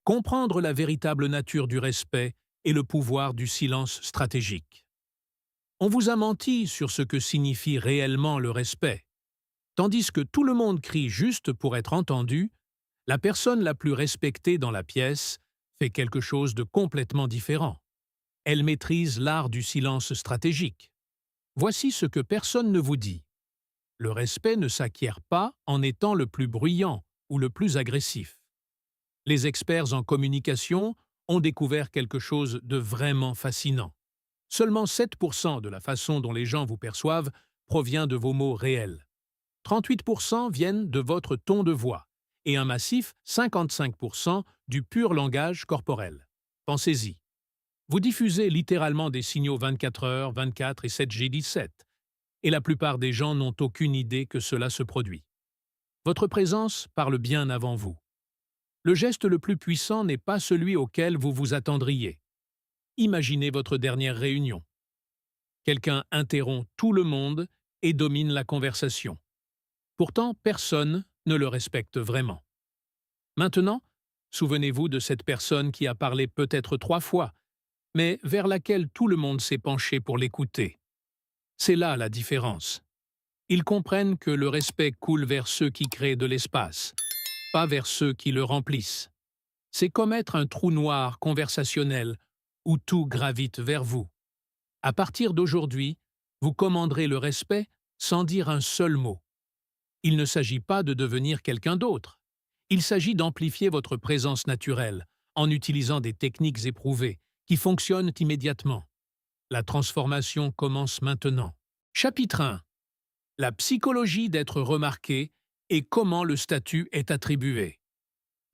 comprendre la véritable nature du respect et le pouvoir du silence stratégique. On vous a menti sur ce que signifie réellement le respect. Tandis que tout le monde crie juste pour être entendu, la personne la plus respectée dans la pièce fait quelque chose de complètement différent. Elle maîtrise l'art du silence stratégique. Voici ce que personne ne vous dit. Le respect ne s'acquiert pas en étant le plus bruyant ou le plus agressif. Les experts en communication ont découvert quelque chose de vraiment fascinant. Seulement 7% de la façon dont les gens vous perçoivent provient de vos mots réels. 38% viennent de votre ton de voix et un massif 55% du pur langage corporel. Pensez-y. Vous diffusez littéralement des signaux 24 heures, 24 et 7G17, et la plupart des gens n'ont aucune idée que cela se produit. Votre présence parle bien avant vous. Le geste le plus puissant n'est pas celui auquel vous vous attendriez. Imaginez votre dernière réunion. Quelqu'un interrompt tout le monde et domine la conversation. Pourtant, personne ne le respecte vraiment. Maintenant, souvenez-vous de cette personne qui a parlé peut-être 3 fois, mais vers laquelle tout le monde s'est penché pour l'écouter. C'est là la différence. Ils comprennent que le respect coule vers ceux qui créent de l'espace, pas vers ceux qui le remplissent. C'est comme être un trou noir conversationnel où tout gravite vers vous. À partir d'aujourd'hui, vous commanderez le respect sans dire un seul mot. Il ne s'agit pas de devenir quelqu'un d'autre. Il s'agit d'amplifier votre présence naturelle en utilisant des techniques éprouvées qui fonctionnent immédiatement. La transformation commence maintenant. Chapitre 1. La psychologie d'être remarqué et comment le statut est attribué.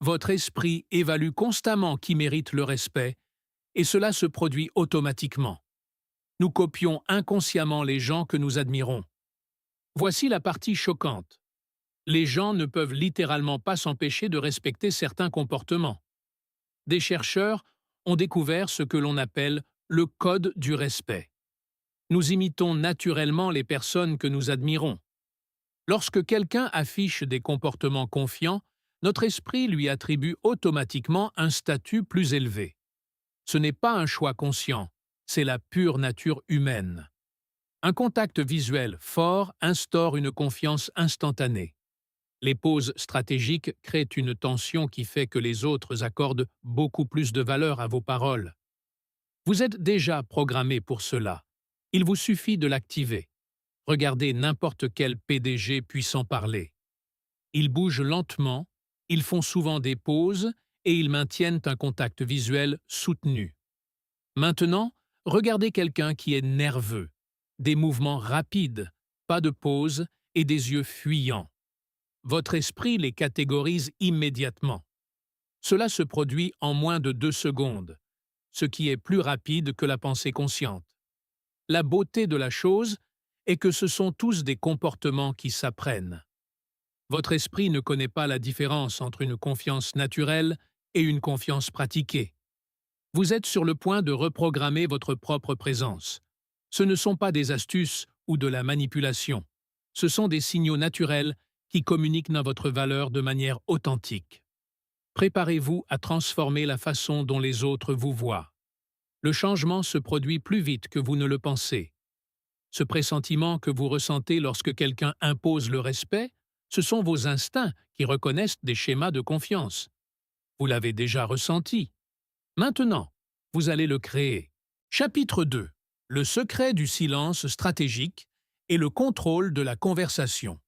Votre esprit évalue constamment qui mérite le respect et cela se produit automatiquement. Nous copions inconsciemment les gens que nous admirons. Voici la partie choquante. Les gens ne peuvent littéralement pas s'empêcher de respecter certains comportements. Des chercheurs ont découvert ce que l'on appelle le code du respect. Nous imitons naturellement les personnes que nous admirons. Lorsque quelqu'un affiche des comportements confiants, notre esprit lui attribue automatiquement un statut plus élevé. Ce n'est pas un choix conscient, c'est la pure nature humaine. Un contact visuel fort instaure une confiance instantanée. Les pauses stratégiques créent une tension qui fait que les autres accordent beaucoup plus de valeur à vos paroles. Vous êtes déjà programmé pour cela. Il vous suffit de l'activer. Regardez n'importe quel PDG puissant parler. Ils bougent lentement, ils font souvent des pauses et ils maintiennent un contact visuel soutenu. Maintenant, regardez quelqu'un qui est nerveux. Des mouvements rapides, pas de pause et des yeux fuyants. Votre esprit les catégorise immédiatement. Cela se produit en moins de 2 secondes, ce qui est plus rapide que la pensée consciente. La beauté de la chose est que ce sont tous des comportements qui s'apprennent. Votre esprit ne connaît pas la différence entre une confiance naturelle et une confiance pratiquée. Vous êtes sur le point de reprogrammer votre propre présence. Ce ne sont pas des astuces ou de la manipulation. Ce sont des signaux naturels qui communiquent dans votre valeur de manière authentique. Préparez-vous à transformer la façon dont les autres vous voient. Le changement se produit plus vite que vous ne le pensez. Ce pressentiment que vous ressentez lorsque quelqu'un impose le respect, ce sont vos instincts qui reconnaissent des schémas de confiance. Vous l'avez déjà ressenti. Maintenant, vous allez le créer. Chapitre 2. Le secret du silence stratégique et le contrôle de la conversation.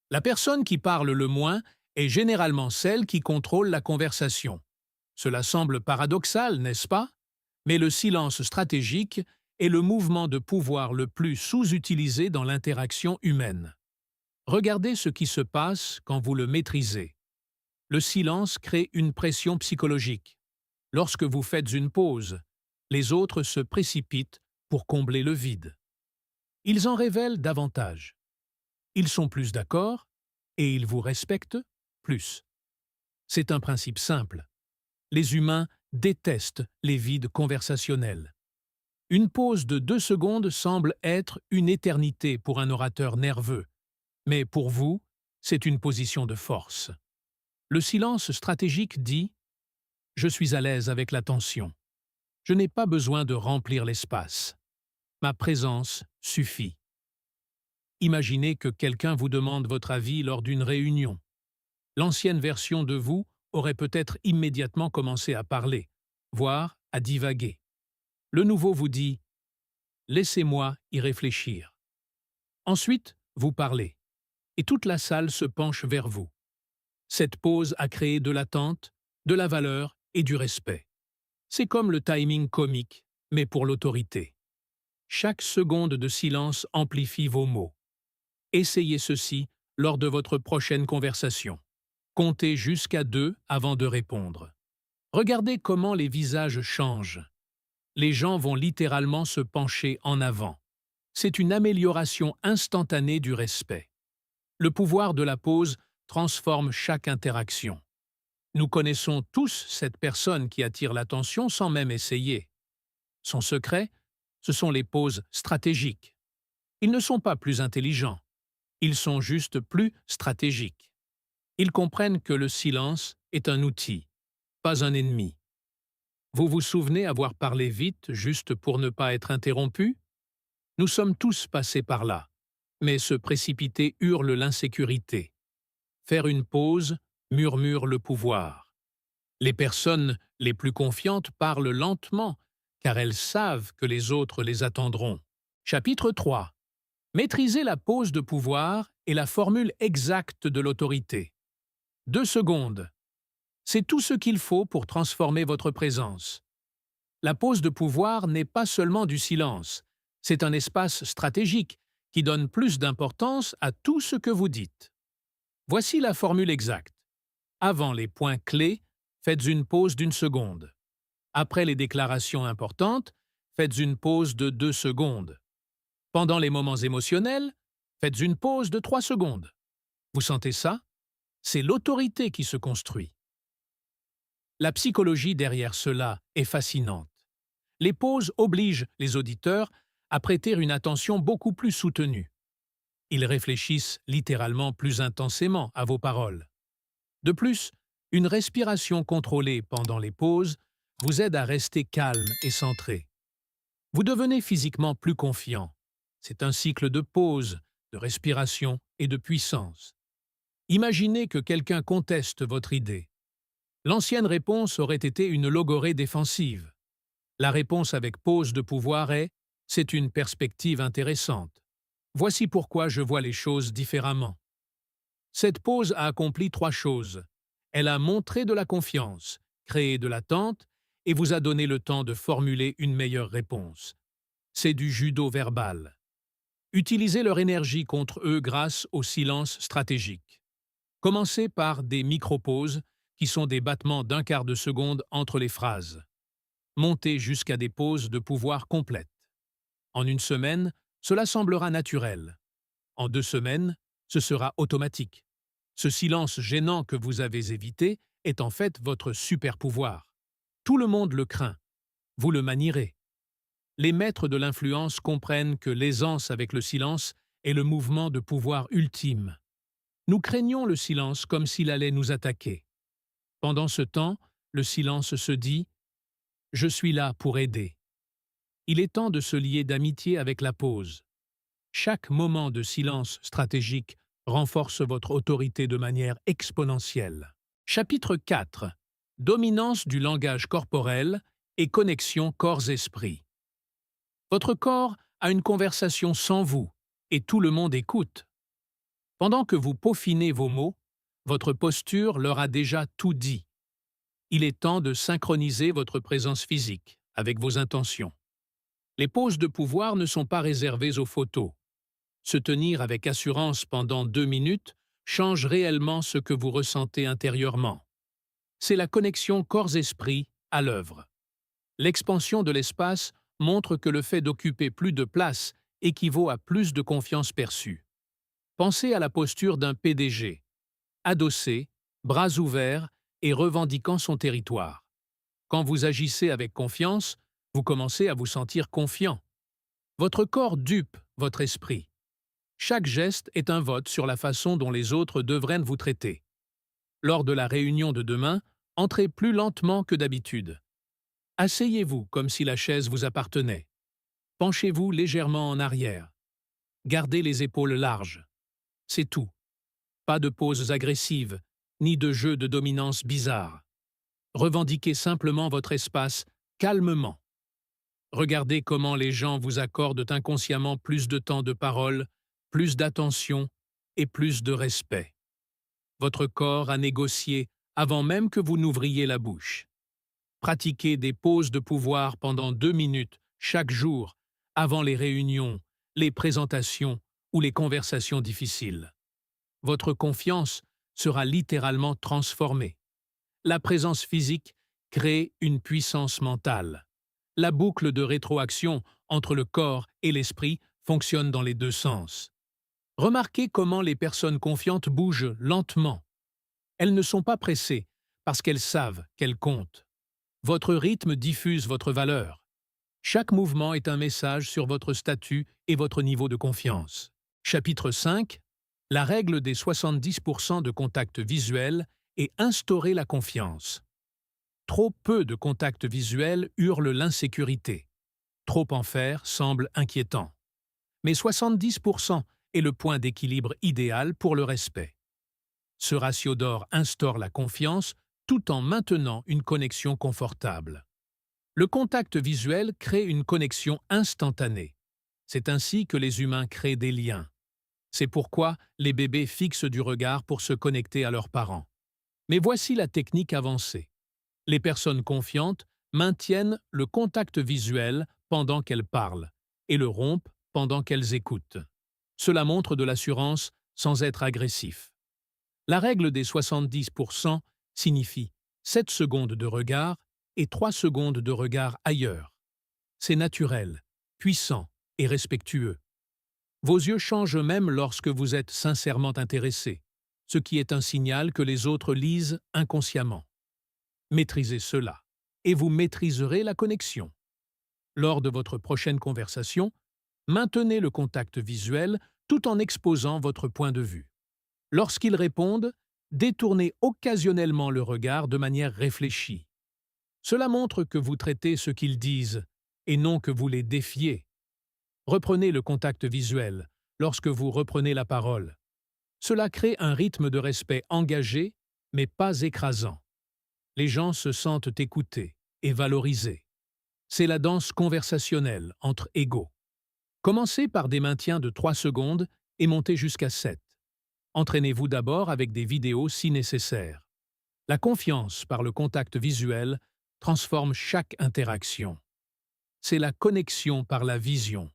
La personne qui parle le moins est généralement celle qui contrôle la conversation. Cela semble paradoxal, n'est-ce pas? Mais le silence stratégique est le mouvement de pouvoir le plus sous-utilisé dans l'interaction humaine. Regardez ce qui se passe quand vous le maîtrisez. Le silence crée une pression psychologique. Lorsque vous faites une pause, les autres se précipitent pour combler le vide. Ils en révèlent davantage. Ils sont plus d'accord et ils vous respectent plus. C'est un principe simple. Les humains détestent les vides conversationnels. Une pause de 2 secondes semble être une éternité pour un orateur nerveux, mais pour vous, c'est une position de force. Le silence stratégique dit Je suis à l'aise avec l'attention. Je n'ai pas besoin de remplir l'espace. Ma présence suffit. Imaginez que quelqu'un vous demande votre avis lors d'une réunion. L'ancienne version de vous aurait peut-être immédiatement commencé à parler, voire à divaguer. Le nouveau vous dit « Laissez-moi y réfléchir ». Ensuite, vous parlez, et toute la salle se penche vers vous. Cette pause a créé de l'attente, de la valeur et du respect. C'est comme le timing comique, mais pour l'autorité. Chaque seconde de silence amplifie vos mots. Essayez ceci lors de votre prochaine conversation. Comptez jusqu'à 2 avant de répondre. Regardez comment les visages changent. Les gens vont littéralement se pencher en avant. C'est une amélioration instantanée du respect. Le pouvoir de la pause transforme chaque interaction. Nous connaissons tous cette personne qui attire l'attention sans même essayer. Son secret, ce sont les pauses stratégiques. Ils ne sont pas plus intelligents. Ils sont juste plus stratégiques. Ils comprennent que le silence est un outil, pas un ennemi. Vous vous souvenez avoir parlé vite juste pour ne pas être interrompu? Nous sommes tous passés par là, mais se précipiter hurle l'insécurité. Faire une pause murmure le pouvoir. Les personnes les plus confiantes parlent lentement, car elles savent que les autres les attendront. Chapitre 3. Maîtriser la pause de pouvoir est la formule exacte de l'autorité. 2 secondes. C'est tout ce qu'il faut pour transformer votre présence. La pause de pouvoir n'est pas seulement du silence, c'est un espace stratégique qui donne plus d'importance à tout ce que vous dites. Voici la formule exacte. Avant les points clés, faites une pause d'1 seconde. Après les déclarations importantes, faites une pause de 2 secondes. Pendant les moments émotionnels, faites une pause de 3 secondes. Vous sentez ça? C'est l'autorité qui se construit. La psychologie derrière cela est fascinante. Les pauses obligent les auditeurs à prêter une attention beaucoup plus soutenue. Ils réfléchissent littéralement plus intensément à vos paroles. De plus, une respiration contrôlée pendant les pauses vous aide à rester calme et centré. Vous devenez physiquement plus confiant. C'est un cycle de pause, de respiration et de puissance. Imaginez que quelqu'un conteste votre idée. L'ancienne réponse aurait été une logorrhée défensive. La réponse avec pause de pouvoir est « c'est une perspective intéressante. Voici pourquoi je vois les choses différemment ». Cette pause a accompli 3 choses. Elle a montré de la confiance, créé de l'attente et vous a donné le temps de formuler une meilleure réponse. C'est du judo verbal. Utilisez leur énergie contre eux grâce au silence stratégique. Commencez par des micro-pauses qui sont des battements d'1/4 de seconde entre les phrases. Montez jusqu'à des pauses de pouvoir complètes. En 1 semaine, cela semblera naturel. En 2 semaines, ce sera automatique. Ce silence gênant que vous avez évité est en fait votre super-pouvoir. Tout le monde le craint. Vous le manierez. Les maîtres de l'influence comprennent que l'aisance avec le silence est le mouvement de pouvoir ultime. Nous craignons le silence comme s'il allait nous attaquer. Pendant ce temps, le silence se dit « Je suis là pour aider ». Il est temps de se lier d'amitié avec la pause. Chaque moment de silence stratégique renforce votre autorité de manière exponentielle. Chapitre 4. Dominance du langage corporel et connexion corps-esprit. Votre corps a une conversation sans vous et tout le monde écoute. Pendant que vous peaufinez vos mots, votre posture leur a déjà tout dit. Il est temps de synchroniser votre présence physique avec vos intentions. Les poses de pouvoir ne sont pas réservées aux photos. Se tenir avec assurance pendant 2 minutes change réellement ce que vous ressentez intérieurement. C'est la connexion corps-esprit à l'œuvre. L'expansion de l'espace montre que le fait d'occuper plus de place équivaut à plus de confiance perçue. Pensez à la posture d'un PDG, adossé, bras ouverts et revendiquant son territoire. Quand vous agissez avec confiance, vous commencez à vous sentir confiant. Votre corps dupe votre esprit. Chaque geste est un vote sur la façon dont les autres devraient vous traiter. Lors de la réunion de demain, Entrez plus lentement que d'habitude. Asseyez-vous comme si la chaise vous appartenait. Penchez-vous légèrement en arrière. Gardez les épaules larges. C'est tout. Pas de poses agressives, ni de jeux de dominance bizarres. Revendiquez simplement votre espace calmement. Regardez comment les gens vous accordent inconsciemment plus de temps de parole, plus d'attention et plus de respect. Votre corps a négocié avant même que vous n'ouvriez la bouche. Pratiquez des pauses de pouvoir pendant 2 minutes chaque jour, avant les réunions, les présentations ou les conversations difficiles. Votre confiance sera littéralement transformée. La présence physique crée une puissance mentale. La boucle de rétroaction entre le corps et l'esprit fonctionne dans les deux sens. Remarquez comment les personnes confiantes bougent lentement. Elles ne sont pas pressées parce qu'elles savent qu'elles comptent. Votre rythme diffuse votre valeur. Chaque mouvement est un message sur votre statut et votre niveau de confiance. Chapitre 5. La règle des 70% de contact visuel et instaurer la confiance. Trop peu de contact visuel hurle l'insécurité. Trop en faire semble inquiétant. Mais 70% est le point d'équilibre idéal pour le respect. Ce ratio d'or instaure la confiance tout en maintenant une connexion confortable. Le contact visuel crée une connexion instantanée. C'est ainsi que les humains créent des liens. C'est pourquoi les bébés fixent du regard pour se connecter à leurs parents. Mais voici la technique avancée. Les personnes confiantes maintiennent le contact visuel pendant qu'elles parlent et le rompent pendant qu'elles écoutent. Cela montre de l'assurance sans être agressif. La règle des 70% signifie 7 secondes de regard et 3 secondes de regard ailleurs. C'est naturel, puissant et respectueux. Vos yeux changent même lorsque vous êtes sincèrement intéressé, ce qui est un signal que les autres lisent inconsciemment. Maîtrisez cela, et vous maîtriserez la connexion. Lors de votre prochaine conversation, maintenez le contact visuel tout en exposant votre point de vue. Lorsqu'ils répondent, détournez occasionnellement le regard de manière réfléchie. Cela montre que vous traitez ce qu'ils disent, et non que vous les défiez. Reprenez le contact visuel lorsque vous reprenez la parole. Cela crée un rythme de respect engagé, mais pas écrasant. Les gens se sentent écoutés et valorisés. C'est la danse conversationnelle entre égaux. Commencez par des maintiens de 3 secondes et montez jusqu'à 7. Entraînez-vous d'abord avec des vidéos si nécessaire. La confiance par le contact visuel transforme chaque interaction. C'est la connexion par la vision.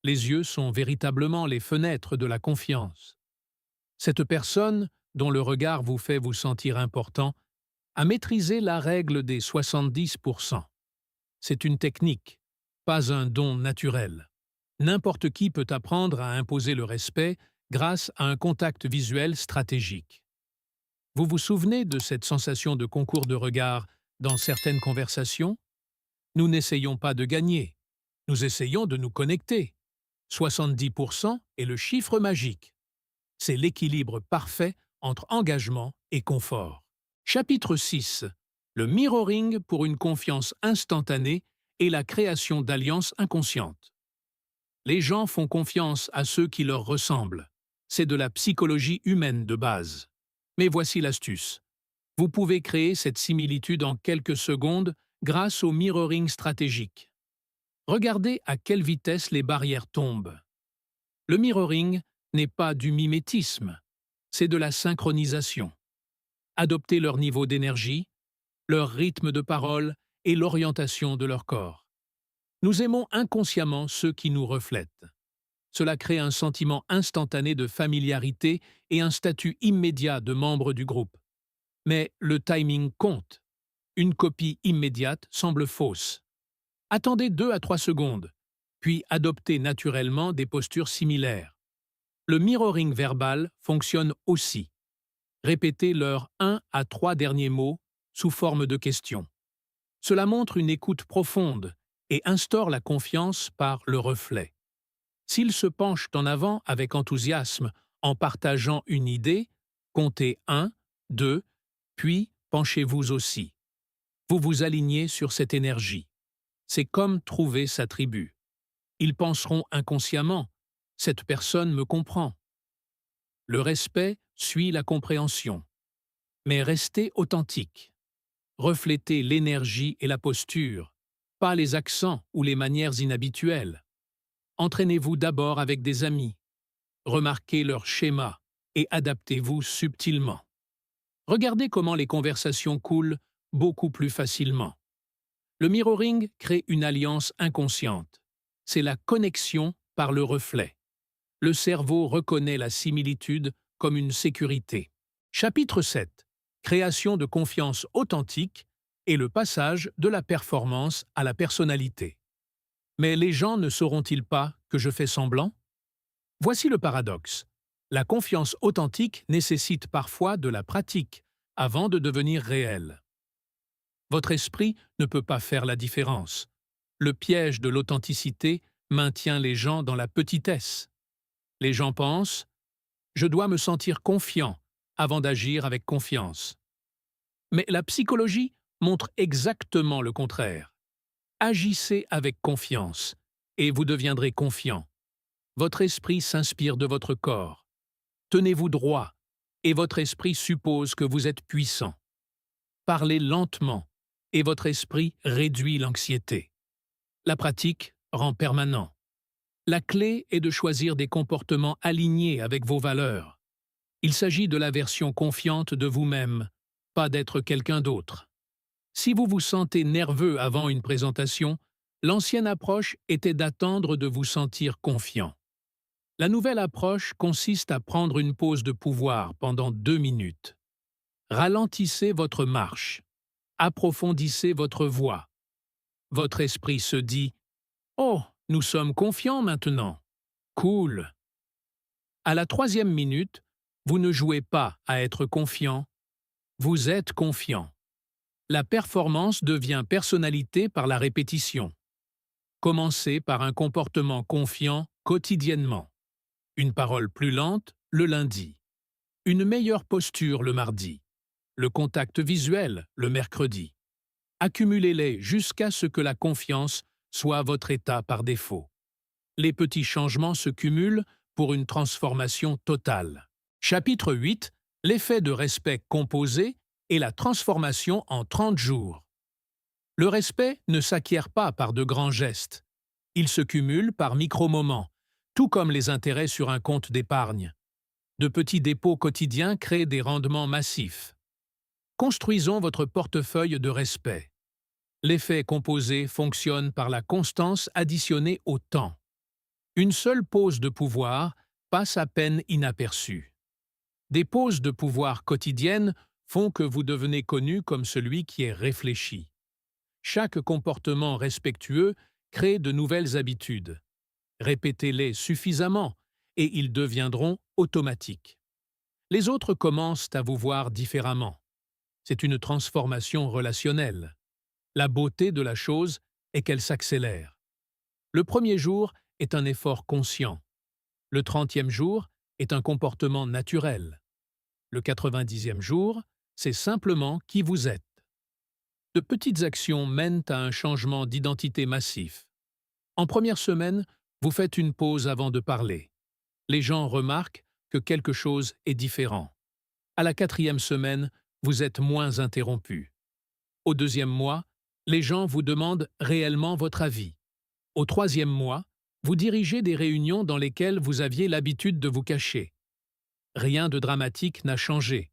Les yeux sont véritablement les fenêtres de la confiance. Cette personne, dont le regard vous fait vous sentir important, a maîtrisé la règle des 70%. C'est une technique, pas un don naturel. N'importe qui peut apprendre à imposer le respect grâce à un contact visuel stratégique. Vous vous souvenez de cette sensation de concours de regard dans certaines conversations? Nous n'essayons pas de gagner, nous essayons de nous connecter. 70% est le chiffre magique. C'est l'équilibre parfait entre engagement et confort. Chapitre 6. Le mirroring pour une confiance instantanée et la création d'alliances inconscientes. Les gens font confiance à ceux qui leur ressemblent. C'est de la psychologie humaine de base. Mais voici l'astuce. Vous pouvez créer cette similitude en quelques secondes grâce au mirroring stratégique. Regardez à quelle vitesse les barrières tombent. Le mirroring n'est pas du mimétisme, c'est de la synchronisation. Adoptez leur niveau d'énergie, leur rythme de parole et l'orientation de leur corps. Nous aimons inconsciemment ceux qui nous reflètent. Cela crée un sentiment instantané de familiarité et un statut immédiat de membre du groupe. Mais le timing compte. Une copie immédiate semble fausse. Attendez 2 à 3 secondes, puis adoptez naturellement des postures similaires. Le mirroring verbal fonctionne aussi. Répétez leurs 1 à 3 derniers mots sous forme de questions. Cela montre une écoute profonde et instaure la confiance par le reflet. S'ils se penchent en avant avec enthousiasme en partageant une idée, comptez 1, 2, puis penchez-vous aussi. Vous vous alignez sur cette énergie. C'est comme trouver sa tribu. Ils penseront inconsciemment, cette personne me comprend. Le respect suit la compréhension. Mais restez authentique. Reflétez l'énergie et la posture, pas les accents ou les manières inhabituelles. Entraînez-vous d'abord avec des amis. Remarquez leur schéma et adaptez-vous subtilement. Regardez comment les conversations coulent beaucoup plus facilement. Le mirroring crée une alliance inconsciente. C'est la connexion par le reflet. Le cerveau reconnaît la similitude comme une sécurité. Chapitre 7. Création de confiance authentique et le passage de la performance à la personnalité. Mais les gens ne sauront-ils pas que je fais semblant? Voici le paradoxe. La confiance authentique nécessite parfois de la pratique avant de devenir réelle. Votre esprit ne peut pas faire la différence. Le piège de l'authenticité maintient les gens dans la petitesse. Les gens pensent « je dois me sentir confiant » avant d'agir avec confiance. Mais la psychologie montre exactement le contraire. Agissez avec confiance et vous deviendrez confiant. Votre esprit s'inspire de votre corps. Tenez-vous droit et votre esprit suppose que vous êtes puissant. Parlez lentement et votre esprit réduit l'anxiété. La pratique rend permanent. La clé est de choisir des comportements alignés avec vos valeurs. Il s'agit de la version confiante de vous-même, pas d'être quelqu'un d'autre. Si vous vous sentez nerveux avant une présentation, l'ancienne approche était d'attendre de vous sentir confiant. La nouvelle approche consiste à prendre une pause de pouvoir pendant 2 minutes. Ralentissez votre marche. Approfondissez votre voix. Votre esprit se dit « Oh, nous sommes confiants maintenant. Cool. » À la 3e minute, vous ne jouez pas à être confiant, vous êtes confiant. La performance devient personnalité par la répétition. Commencez par un comportement confiant quotidiennement. Une parole plus lente le lundi. Une meilleure posture le mardi. Le contact visuel le mercredi. Accumulez-les jusqu'à ce que la confiance soit votre état par défaut. Les petits changements se cumulent pour une transformation totale. Chapitre 8. L'effet de respect composé et la transformation en 30 jours. Le respect ne s'acquiert pas par de grands gestes. Il se cumule par micro-moments, tout comme les intérêts sur un compte d'épargne. De petits dépôts quotidiens créent des rendements massifs. Construisons votre portefeuille de respect. L'effet composé fonctionne par la constance additionnée au temps. Une seule pause de pouvoir passe à peine inaperçue. Des pauses de pouvoir quotidiennes font que vous devenez connu comme celui qui est réfléchi. Chaque comportement respectueux crée de nouvelles habitudes. Répétez-les suffisamment et ils deviendront automatiques. Les autres commencent à vous voir différemment. C'est une transformation relationnelle. La beauté de la chose est qu'elle s'accélère. Le premier jour est un effort conscient. Le 30e jour est un comportement naturel. Le 90e jour, c'est simplement qui vous êtes. De petites actions mènent à un changement d'identité massif. En première semaine, vous faites une pause avant de parler. Les gens remarquent que quelque chose est différent. À la 4e semaine, vous êtes moins interrompu. Au 2e mois, les gens vous demandent réellement votre avis. Au 3e mois, vous dirigez des réunions dans lesquelles vous aviez l'habitude de vous cacher. Rien de dramatique n'a changé,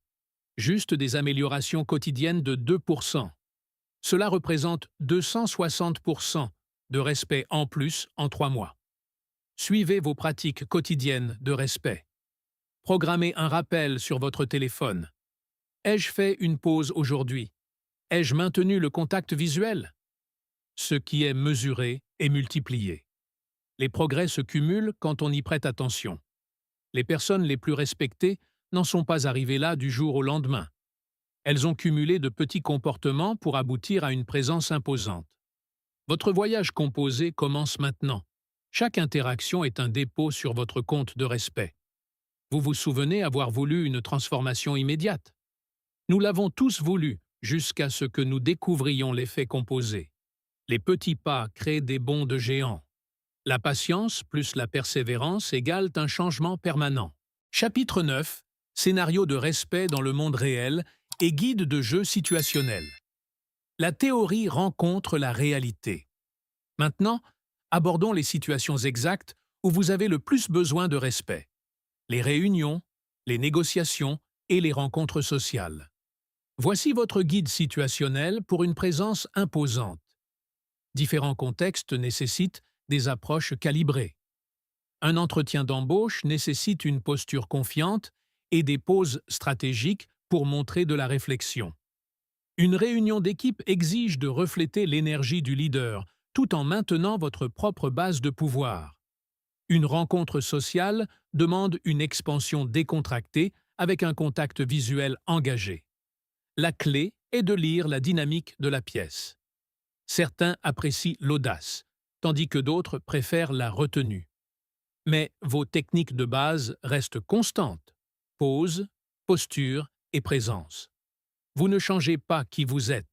juste des améliorations quotidiennes de 2%. Cela représente 260% de respect en plus en 3 mois. Suivez vos pratiques quotidiennes de respect. Programmez un rappel sur votre téléphone. Ai-je fait une pause aujourd'hui? Ai-je maintenu le contact visuel? Ce qui est mesuré est multiplié. Les progrès se cumulent quand on y prête attention. Les personnes les plus respectées n'en sont pas arrivées là du jour au lendemain. Elles ont cumulé de petits comportements pour aboutir à une présence imposante. Votre voyage composé commence maintenant. Chaque interaction est un dépôt sur votre compte de respect. Vous vous souvenez avoir voulu une transformation immédiate? Nous l'avons tous voulu, jusqu'à ce que nous découvrions l'effet composé. Les petits pas créent des bonds de géants. La patience plus la persévérance égale un changement permanent. Chapitre 9. Scénario de respect dans le monde réel et guide de jeu situationnel. La théorie rencontre la réalité. Maintenant, abordons les situations exactes où vous avez le plus besoin de respect. Les réunions, les négociations et les rencontres sociales. Voici votre guide situationnel pour une présence imposante. Différents contextes nécessitent des approches calibrées. Un entretien d'embauche nécessite une posture confiante et des pauses stratégiques pour montrer de la réflexion. Une réunion d'équipe exige de refléter l'énergie du leader, tout en maintenant votre propre base de pouvoir. Une rencontre sociale demande une expansion décontractée avec un contact visuel engagé. La clé est de lire la dynamique de la pièce. Certains apprécient l'audace, tandis que d'autres préfèrent la retenue. Mais vos techniques de base restent constantes. Pose, posture et présence. Vous ne changez pas qui vous êtes.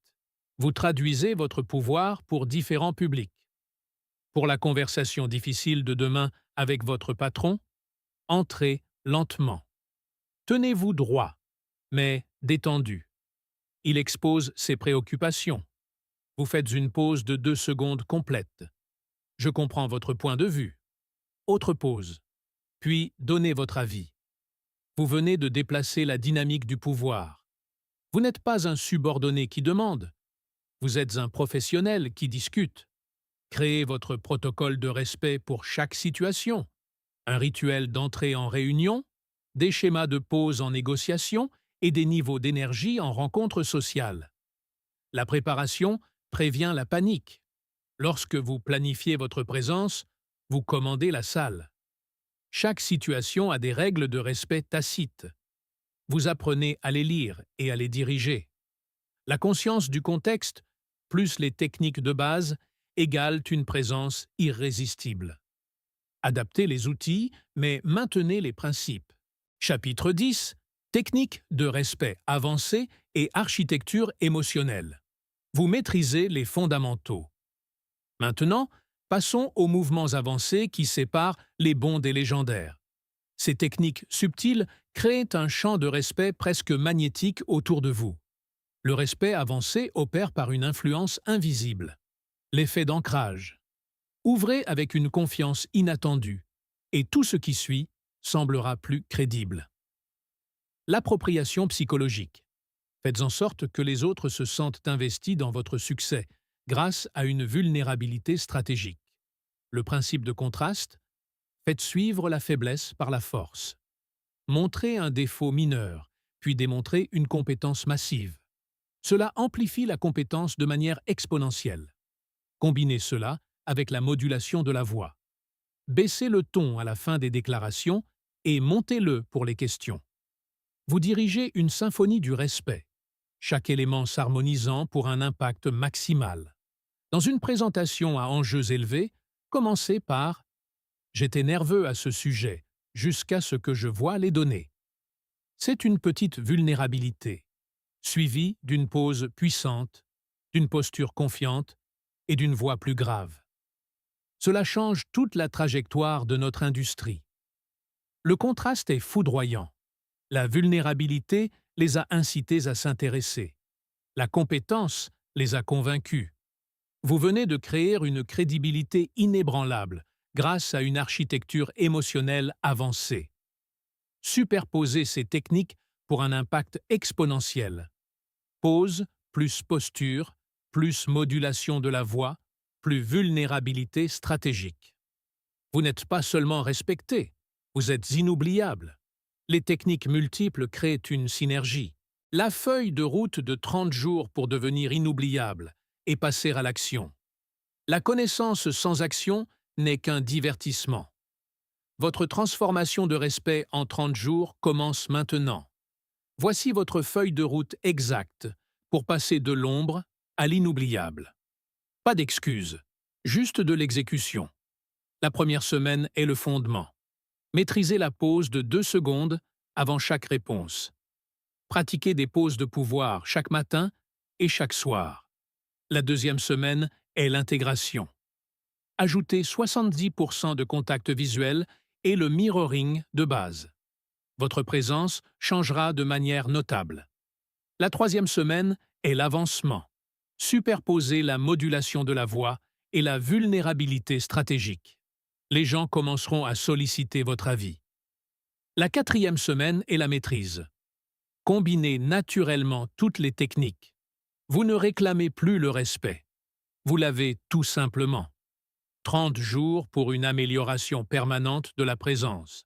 Vous traduisez votre pouvoir pour différents publics. Pour la conversation difficile de demain avec votre patron, entrez lentement. Tenez-vous droit, mais détendu. Il expose ses préoccupations. Vous faites une pause de 2 secondes complète. Je comprends votre point de vue. Autre pause. Puis donnez votre avis. Vous venez de déplacer la dynamique du pouvoir. Vous n'êtes pas un subordonné qui demande. Vous êtes un professionnel qui discute. Créez votre protocole de respect pour chaque situation. Un rituel d'entrée en réunion, des schémas de pause en négociation et des niveaux d'énergie en rencontre sociale. La préparation prévient la panique. Lorsque vous planifiez votre présence, vous commandez la salle. Chaque situation a des règles de respect tacites. Vous apprenez à les lire et à les diriger. La conscience du contexte, plus les techniques de base, égale une présence irrésistible. Adaptez les outils, mais maintenez les principes. Chapitre 10. Techniques de respect avancé et architecture émotionnelle. Vous maîtrisez les fondamentaux. Maintenant, passons aux mouvements avancés qui séparent les bons des légendaires. Ces techniques subtiles créent un champ de respect presque magnétique autour de vous. Le respect avancé opère par une influence invisible. L'effet d'ancrage. Ouvrez avec une confiance inattendue, et tout ce qui suit semblera plus crédible. L'appropriation psychologique. Faites en sorte que les autres se sentent investis dans votre succès, grâce à une vulnérabilité stratégique. Le principe de contraste. Faites suivre la faiblesse par la force. Montrez un défaut mineur, puis démontrez une compétence massive. Cela amplifie la compétence de manière exponentielle. Combinez cela avec la modulation de la voix. Baissez le ton à la fin des déclarations et montez-le pour les questions. Vous dirigez une symphonie du respect, chaque élément s'harmonisant pour un impact maximal. Dans une présentation à enjeux élevés, commencez par « J'étais nerveux à ce sujet, jusqu'à ce que je voie les données ». C'est une petite vulnérabilité, suivie d'une pause puissante, d'une posture confiante et d'une voix plus grave. Cela change toute la trajectoire de notre industrie. Le contraste est foudroyant. La vulnérabilité les a incités à s'intéresser. La compétence les a convaincus. Vous venez de créer une crédibilité inébranlable grâce à une architecture émotionnelle avancée. Superposez ces techniques pour un impact exponentiel. Pause plus posture, plus modulation de la voix, plus vulnérabilité stratégique. Vous n'êtes pas seulement respecté, vous êtes inoubliable. Les techniques multiples créent une synergie. La feuille de route de 30 jours pour devenir inoubliable et passer à l'action. La connaissance sans action n'est qu'un divertissement. Votre transformation de respect en 30 jours commence maintenant. Voici votre feuille de route exacte pour passer de l'ombre à l'inoubliable. Pas d'excuses, juste de l'exécution. La première semaine est le fondement. Maîtrisez la pause de 2 secondes avant chaque réponse. Pratiquez des pauses de pouvoir chaque matin et chaque soir. La deuxième semaine est l'intégration. Ajoutez 70% de contacts visuels et le mirroring de base. Votre présence changera de manière notable. La troisième semaine est l'avancement. Superposez la modulation de la voix et la vulnérabilité stratégique. Les gens commenceront à solliciter votre avis. La quatrième semaine est la maîtrise. Combinez naturellement toutes les techniques. Vous ne réclamez plus le respect. Vous l'avez tout simplement. 30 jours pour une amélioration permanente de la présence.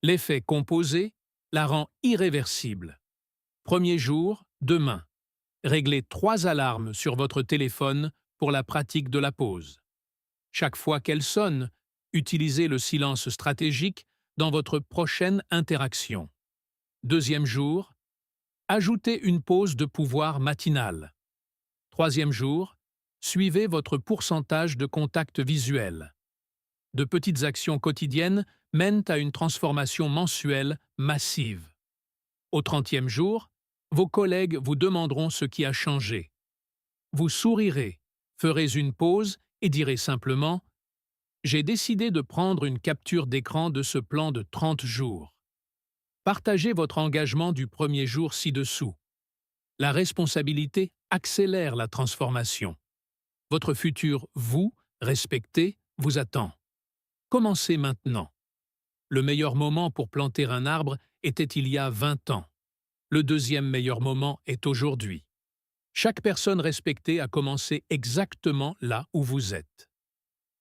L'effet composé la rend irréversible. Premier jour, demain. Réglez 3 alarmes sur votre téléphone pour la pratique de la pause. Chaque fois qu'elle sonne, utilisez le silence stratégique dans votre prochaine interaction. Deuxième jour, ajoutez une pause de pouvoir matinale. Troisième jour, suivez votre pourcentage de contact visuel. De petites actions quotidiennes mènent à une transformation mensuelle massive. Au 30e jour, vos collègues vous demanderont ce qui a changé. Vous sourirez, ferez une pause et direz simplement « J'ai décidé de prendre une capture d'écran de ce plan de 30 jours. » Partagez votre engagement du premier jour ci-dessous. La responsabilité accélère la transformation. Votre futur vous, respecté, vous attend. Commencez maintenant. Le meilleur moment pour planter un arbre était il y a 20 ans. Le deuxième meilleur moment est aujourd'hui. Chaque personne respectée a commencé exactement là où vous êtes.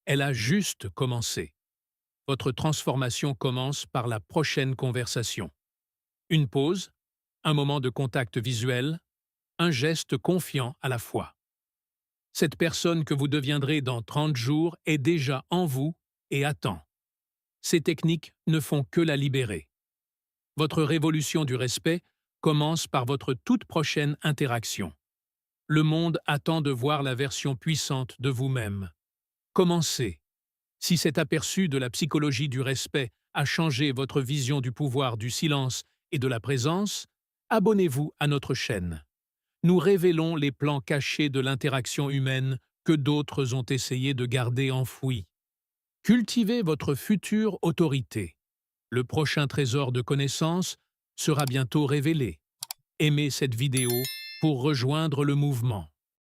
Elle a juste commencé. Votre transformation commence par la prochaine conversation. Une pause, un moment de contact visuel, un geste confiant à la fois. Cette personne que vous deviendrez dans 30 jours est déjà en vous et attend. Ces techniques ne font que la libérer. Votre révolution du respect commence par votre toute prochaine interaction. Le monde attend de voir la version puissante de vous-même. Commencez. Si cet aperçu de la psychologie du respect a changé votre vision du pouvoir du silence et de la présence, abonnez-vous à notre chaîne. Nous révélons les plans cachés de l'interaction humaine que d'autres ont essayé de garder enfouis. Cultivez votre future autorité. Le prochain trésor de connaissances sera bientôt révélé. Aimez cette vidéo pour rejoindre le mouvement.